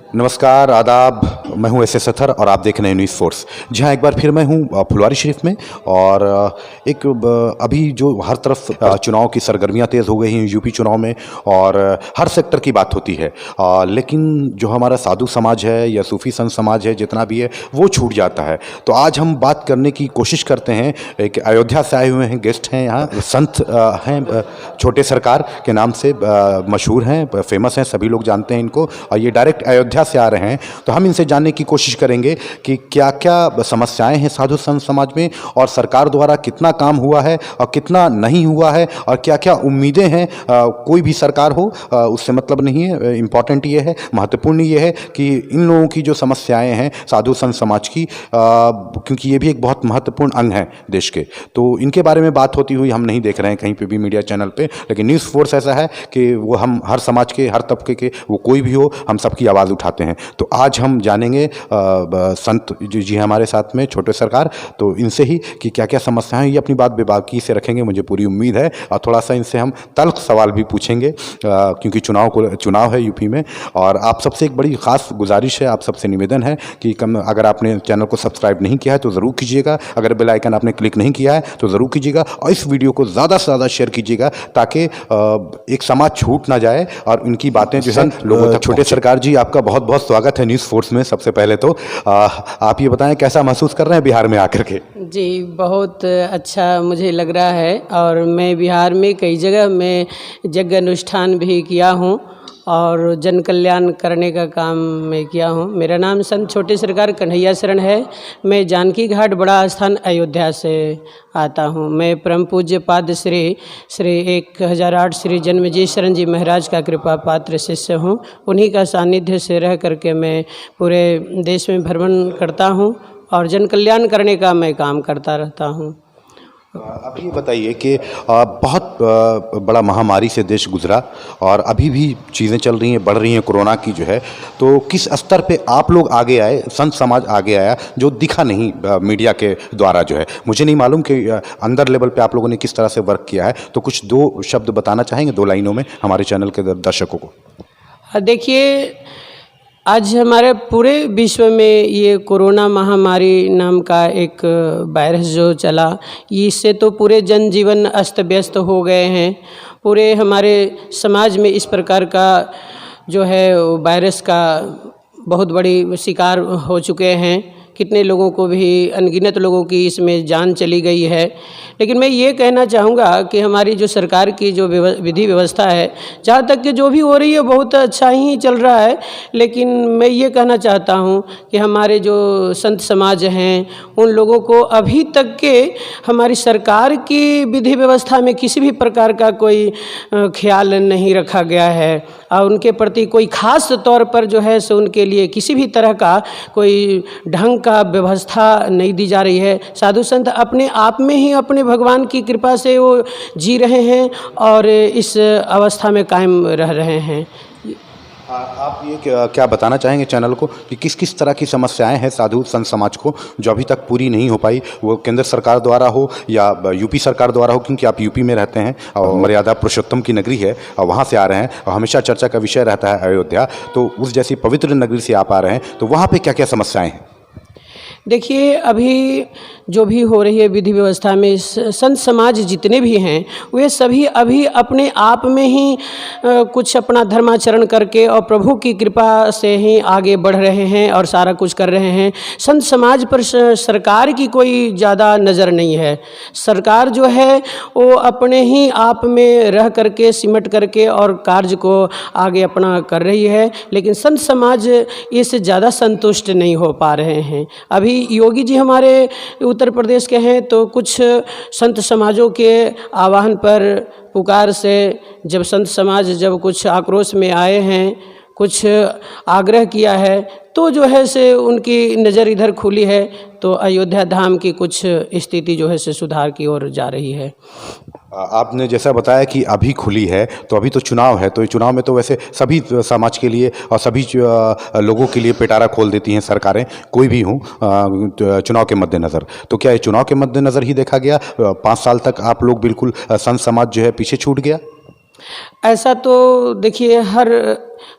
नमस्कार, आदाब। मैं हूं एस सत्थर और आप देख रहे हैं न्यूज़ फोर्स। जी हाँ, एक बार फिर मैं हूं फुलवारी शरीफ में और अभी जो हर तरफ चुनाव की सरगर्मियां तेज़ हो गई हैं यूपी चुनाव में और हर सेक्टर की बात होती है। लेकिन जो हमारा साधु समाज है या सूफी संत समाज है, जितना भी है वो छूट जाता है। तो आज हम बात करने की कोशिश करते हैं। एक अयोध्या से आए हुए हैं, गेस्ट हैं यहाँ, संत हैं, छोटे सरकार के नाम से मशहूर हैं, फेमस हैं, सभी लोग जानते हैं इनको और ये डायरेक्ट अयोध्या से आ रहे हैं। तो हम इनसे जानने की कोशिश करेंगे कि क्या क्या समस्याएं हैं साधु संत समाज में और सरकार द्वारा कितना काम हुआ है और कितना नहीं हुआ है और क्या क्या उम्मीदें हैं। कोई भी सरकार हो उससे मतलब नहीं है, इम्पॉर्टेंट ये है, महत्वपूर्ण ये है कि इन लोगों की जो समस्याएं हैं साधु संत समाज की, क्योंकि ये भी एक बहुत महत्वपूर्ण अंग है देश के, तो इनके बारे में बात होती हुई हम नहीं देख रहे हैं कहीं पे भी मीडिया चैनल पे। लेकिन न्यूज़ फोर्स ऐसा है कि वो हम हर समाज के, हर तबके के, वो कोई भी हो, हम सबकी आवाज़ उठाते हैं। तो आज हम जानेंगे संत जी हमारे साथ में, छोटे सरकार, तो इनसे ही कि क्या क्या समस्याएं हैं, ये अपनी बात बेबाकी से रखेंगे, मुझे पूरी उम्मीद है। और थोड़ा सा इनसे हम तल्ख सवाल भी पूछेंगे क्योंकि चुनाव है यूपी में। और आप सबसे एक बड़ी ख़ास गुजारिश है, आप सबसे निवेदन है कि अगर आपने चैनल को सब्सक्राइब नहीं किया है तो ज़रूर कीजिएगा, अगर बेल आइकन आपने क्लिक नहीं किया है तो ज़रूर कीजिएगा और इस वीडियो को ज़्यादा से ज़्यादा शेयर कीजिएगा ताकि एक समाज छूट ना जाए और इनकी बातें जो है लोगों तक। छोटे सरकार जी, आपका बहुत बहुत स्वागत है न्यूज़ फोर्स में। सबसे पहले तो आप ये बताएं कैसा महसूस कर रहे हैं बिहार में आकर के। जी, बहुत अच्छा मुझे लग रहा है और मैं बिहार में कई जगह मैं यज्ञ अनुष्ठान भी किया हूँ और जन कल्याण करने का काम मैं किया हूँ। मेरा नाम संत छोटे सरकार कन्हैया शरण है। मैं जानकी घाट बड़ा स्थान अयोध्या से आता हूँ। मैं परम पूज्य पाद श्री 1008 श्री जन्मजय शरण जी महाराज का कृपा पात्र शिष्य हूँ। उन्हीं का सानिध्य से रह करके मैं पूरे देश में भ्रमण करता हूँ और जन कल्याण करने का मैं काम करता रहता हूँ। अब ये बताइए कि बहुत बड़ा महामारी से देश गुजरा और अभी भी चीज़ें चल रही हैं, बढ़ रही हैं कोरोना की जो है, तो किस स्तर पे आप लोग आगे आए, संत समाज आगे आया जो दिखा नहीं मीडिया के द्वारा जो है। मुझे नहीं मालूम कि अंदर लेवल पे आप लोगों ने किस तरह से वर्क किया है, तो कुछ दो शब्द बताना चाहेंगे 2 लाइनों में हमारे चैनल के दर्शकों को। देखिए, आज हमारे पूरे विश्व में ये कोरोना महामारी नाम का एक वायरस जो चला, इससे तो पूरे जनजीवन अस्त व्यस्त हो गए हैं। पूरे हमारे समाज में इस प्रकार का जो है वायरस का बहुत बड़ी शिकार हो चुके हैं। कितने लोगों को भी, अनगिनत लोगों की इसमें जान चली गई है। लेकिन मैं ये कहना चाहूँगा कि हमारी जो सरकार की जो विधि व्यवस्था है, जहाँ तक कि जो भी हो रही है बहुत अच्छा ही चल रहा है। लेकिन मैं ये कहना चाहता हूँ कि हमारे जो संत समाज हैं उन लोगों को अभी तक के हमारी सरकार की विधि व्यवस्था में किसी भी प्रकार का कोई ख्याल नहीं रखा गया है और उनके प्रति कोई खास तौर पर जो है सो उनके लिए किसी भी तरह का कोई ढंग का व्यवस्था नहीं दी जा रही है। साधु संत अपने आप में ही अपने भगवान की कृपा से वो जी रहे हैं और इस अवस्था में कायम रह रहे हैं। आप ये क्या बताना चाहेंगे चैनल को कि किस किस तरह की समस्याएं हैं साधु संत समाज को जो अभी तक पूरी नहीं हो पाई, वो केंद्र सरकार द्वारा हो या यूपी सरकार द्वारा हो, क्योंकि आप यूपी में रहते हैं और मर्यादा पुरुषोत्तम की नगरी है और वहाँ से आ रहे हैं और हमेशा चर्चा का विषय रहता है अयोध्या, तो उस जैसी पवित्र नगरी से आप आ रहे हैं, तो वहाँ पर क्या क्या समस्याएँ हैं? देखिए, अभी जो भी हो रही है विधि व्यवस्था में, संत समाज जितने भी हैं वे सभी अभी अपने आप में ही कुछ अपना धर्माचरण करके और प्रभु की कृपा से ही आगे बढ़ रहे हैं और सारा कुछ कर रहे हैं। संत समाज पर सरकार की कोई ज़्यादा नज़र नहीं है। सरकार जो है वो अपने ही आप में रह करके, सिमट करके और कार्य को आगे अपना कर रही है, लेकिन संत समाज इससे ज़्यादा संतुष्ट नहीं हो पा रहे हैं। अभी योगी जी हमारे उत्तर प्रदेश के हैं, तो कुछ संत समाजों के आह्वान पर, पुकार से जब संत समाज जब कुछ आक्रोश में आए हैं, कुछ आग्रह किया है, तो जो है से उनकी नज़र इधर खुली है, तो अयोध्या धाम की कुछ स्थिति जो है से सुधार की ओर जा रही है। आपने जैसा बताया कि अभी खुली है, तो अभी तो चुनाव है, तो ये चुनाव में तो वैसे सभी समाज के लिए और सभी लोगों के लिए पिटारा खोल देती हैं सरकारें, कोई भी हों, चुनाव के मद्देनज़र। तो क्या ये चुनाव के मद्देनज़र ही देखा गया? 5 साल तक आप लोग बिल्कुल संत समाज जो है पीछे छूट गया? ऐसा तो देखिए, हर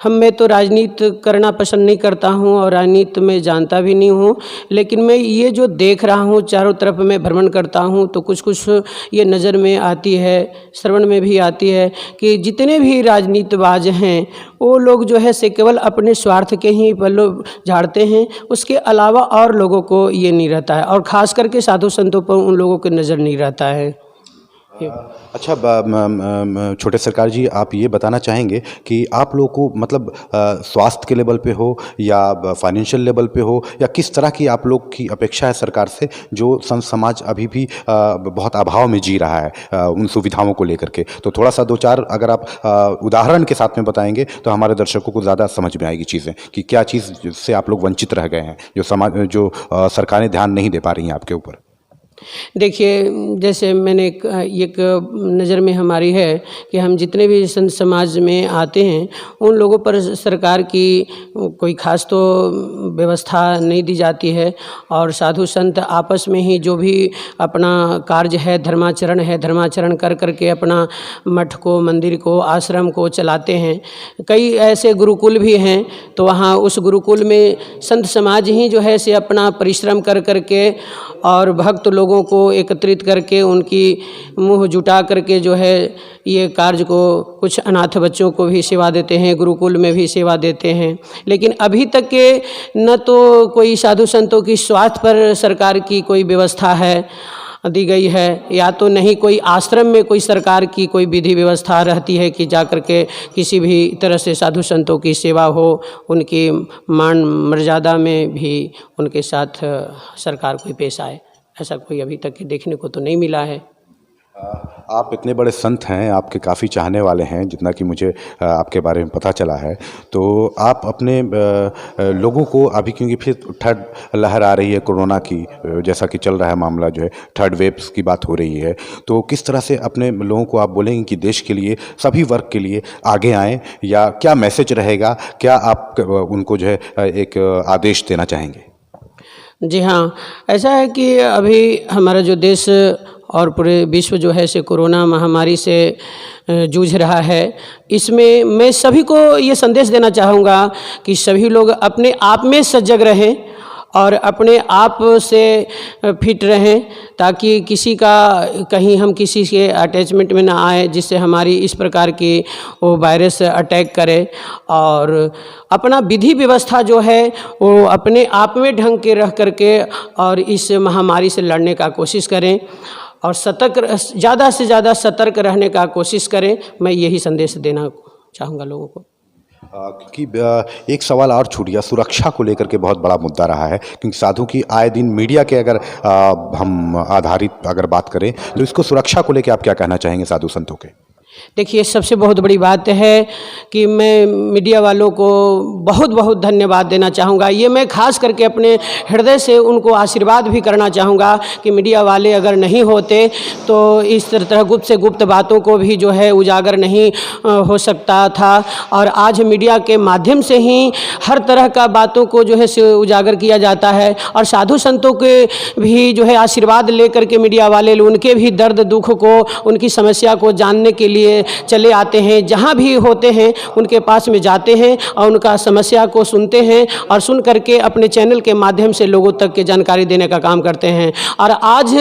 मैं तो राजनीति करना पसंद नहीं करता हूं और राजनीति में जानता भी नहीं हूं, लेकिन मैं ये जो देख रहा हूं, चारों तरफ मैं भ्रमण करता हूं तो कुछ कुछ ये नज़र में आती है, श्रवण में भी आती है कि जितने भी राजनीतिबाज हैं वो लोग जो है से केवल अपने स्वार्थ के ही पल्लू झाड़ते हैं, उसके अलावा और लोगों को ये नहीं रहता है, और ख़ास करके साधु संतों पर उन लोगों की नज़र नहीं रहता है। अच्छा, छोटे सरकार जी, आप ये बताना चाहेंगे कि आप लोगों को मतलब स्वास्थ्य के लेवल पे हो या फाइनेंशियल लेवल पे हो, या किस तरह की आप लोग की अपेक्षा है सरकार से, जो संत समाज अभी भी बहुत अभाव में जी रहा है उन सुविधाओं को लेकर के? तो थोड़ा सा दो चार अगर आप उदाहरण के साथ में बताएंगे तो हमारे दर्शकों को ज़्यादा समझ में आएगी चीज़ें कि क्या चीज़ से आप लोग वंचित रह गए हैं, जो सरकारें ध्यान नहीं दे पा रही हैं आपके ऊपर। देखिए, जैसे मैंने एक नज़र में हमारी है कि हम जितने भी संत समाज में आते हैं उन लोगों पर सरकार की कोई ख़ास तो व्यवस्था नहीं दी जाती है, और साधु संत आपस में ही जो भी अपना कार्य है, धर्माचरण कर करके अपना मठ को, मंदिर को, आश्रम को चलाते हैं। कई ऐसे गुरुकुल भी हैं, तो वहाँ उस गुरुकुल में संत समाज ही जो है से अपना परिश्रम कर करके और भक्त लोगों को एकत्रित करके उनकी मुँह जुटा करके जो है ये कार्य को, कुछ अनाथ बच्चों को भी सेवा देते हैं, गुरुकुल में भी सेवा देते हैं। लेकिन अभी तक के न तो कोई साधु संतों की स्वास्थ्य पर सरकार की कोई व्यवस्था है दी गई है, या तो नहीं कोई आश्रम में कोई सरकार की कोई विधि व्यवस्था रहती है कि जा कर के किसी भी तरह से साधु संतों की सेवा हो, उनकी मान मर्यादा में भी उनके साथ सरकार कोई पेश आए। ऐसा कोई अभी तक देखने को तो नहीं मिला है। आप इतने बड़े संत हैं, आपके काफ़ी चाहने वाले हैं, जितना कि मुझे आपके बारे में पता चला है। तो आप अपने लोगों को अभी, क्योंकि फिर थर्ड लहर आ रही है कोरोना की, जैसा कि चल रहा है मामला, जो है थर्ड वेव की बात हो रही है, तो किस तरह से अपने लोगों को आप बोलेंगे कि देश के लिए, सभी वर्ग के लिए आगे आएँ, या क्या मैसेज रहेगा, क्या आप उनको जो है एक आदेश देना चाहेंगे? जी हाँ, ऐसा है कि अभी हमारा जो देश और पूरे विश्व जो है से कोरोना महामारी से जूझ रहा है, इसमें मैं सभी को ये संदेश देना चाहूँगा कि सभी लोग अपने आप में सजग रहें और अपने आप से फिट रहें, ताकि किसी का कहीं हम किसी के अटैचमेंट में ना आए जिससे हमारी इस प्रकार की वो वायरस अटैक करे, और अपना विधि व्यवस्था जो है वो अपने आप में ढंग के रह करके और इस महामारी से लड़ने का कोशिश करें और ज़्यादा से ज़्यादा सतर्क रहने का कोशिश करें। मैं यही संदेश देना चाहूँगा लोगों को। क्योंकि एक सवाल और छूट गया, सुरक्षा को लेकर के बहुत बड़ा मुद्दा रहा है, क्योंकि साधु की आए दिन मीडिया के अगर हम आधारित अगर बात करें तो इसको सुरक्षा को लेकर आप क्या कहना चाहेंगे साधु संतों के? देखिए, सबसे बहुत बड़ी बात है कि मैं मीडिया वालों को बहुत बहुत धन्यवाद देना चाहूँगा। ये मैं खास करके अपने हृदय से उनको आशीर्वाद भी करना चाहूँगा कि मीडिया वाले अगर नहीं होते तो इस तरह गुप्त से गुप्त बातों को भी जो है उजागर नहीं हो सकता था, और आज मीडिया के माध्यम से ही हर तरह का बातों को जो है से उजागर किया जाता है, और साधु संतों के भी जो है आशीर्वाद लेकर के मीडिया वाले उनके भी दर्द दुख को, उनकी समस्या को जानने के लिए चले आते हैं। जहाँ भी होते हैं उनके पास में जाते हैं और उनका समस्या को सुनते हैं, और सुन करके अपने चैनल के माध्यम से लोगों तक के जानकारी देने का काम करते हैं। और आज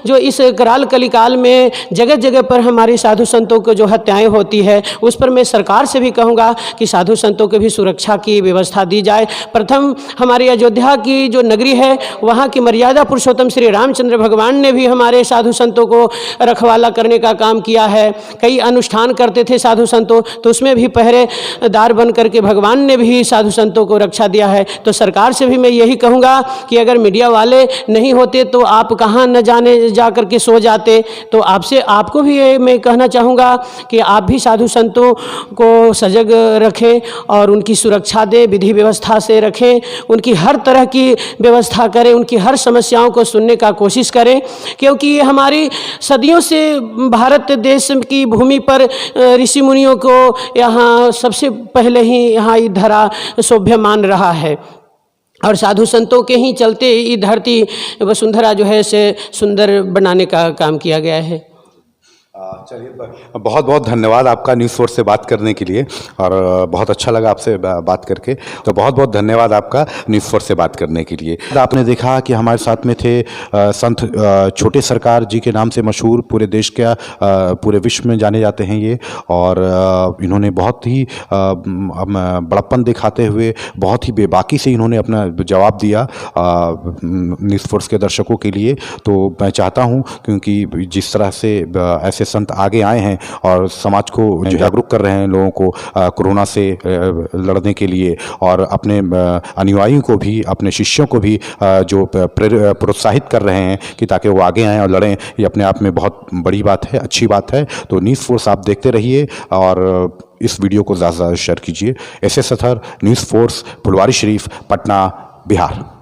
जो इस कराल कलिकाल में जगह जगह पर हमारी साधु संतों को जो हत्याएं होती है, उस पर मैं सरकार से भी कहूँगा कि साधु संतों के भी सुरक्षा की व्यवस्था दी जाए। प्रथम हमारी अयोध्या की जो नगरी है, वहाँ की मर्यादा पुरुषोत्तम श्री रामचंद्र भगवान ने भी हमारे साधु संतों को रखवाला करने का काम किया है। कई अनुष्ठान करते थे साधु संतों, तो उसमें भी पहरेदार बन करके भगवान ने भी साधु संतों को रक्षा दिया है। तो सरकार से भी मैं यही कहूँगा कि अगर मीडिया वाले नहीं होते तो आप कहाँ न जाने जा करके सो जाते। तो आपको भी ये मैं कहना चाहूँगा कि आप भी साधु संतों को सजग रखें और उनकी सुरक्षा दें, विधि व्यवस्था से रखें, उनकी हर तरह की व्यवस्था करें, उनकी हर समस्याओं को सुनने का कोशिश करें, क्योंकि ये हमारी सदियों से भारत देश की भूमि पर ऋषि मुनियों को यहाँ सबसे पहले ही यहाँ ये धरा शोभ्यमान रहा है, और साधु संतों के ही चलते ये धरती वसुंधरा जो है से सुंदर बनाने का काम किया गया है। चलिए बहुत बहुत धन्यवाद आपका न्यूज़ फोर्स से बात करने के लिए और बहुत अच्छा लगा आपसे बात करके। तो बहुत बहुत धन्यवाद आपका न्यूज़ फोर्स से बात करने के लिए। आपने देखा कि हमारे साथ में थे संत छोटे सरकार जी के नाम से मशहूर, पूरे देश का पूरे विश्व में जाने जाते हैं ये, और इन्होंने बहुत ही बड़प्पन दिखाते हुए बहुत ही बेबाकी से इन्होंने अपना जवाब दिया न्यूज़ फोर्स के दर्शकों के लिए। तो मैं चाहता हूँ क्योंकि जिस तरह से ऐसे संत आगे आए हैं और समाज को जागरूक कर रहे हैं लोगों को कोरोना से लड़ने के लिए, और अपने अनुयायियों को भी, अपने शिष्यों को भी जो प्रोत्साहित कर रहे हैं कि ताकि वो आगे आएँ और लड़ें, ये अपने आप में बहुत बड़ी बात है, अच्छी बात है। तो न्यूज़ फोर्स आप देखते रहिए और इस वीडियो को ज़्यादा से ज़्यादा शेयर कीजिए। S S सथर, news force, Phulwari Sharif, Patna, Bihar.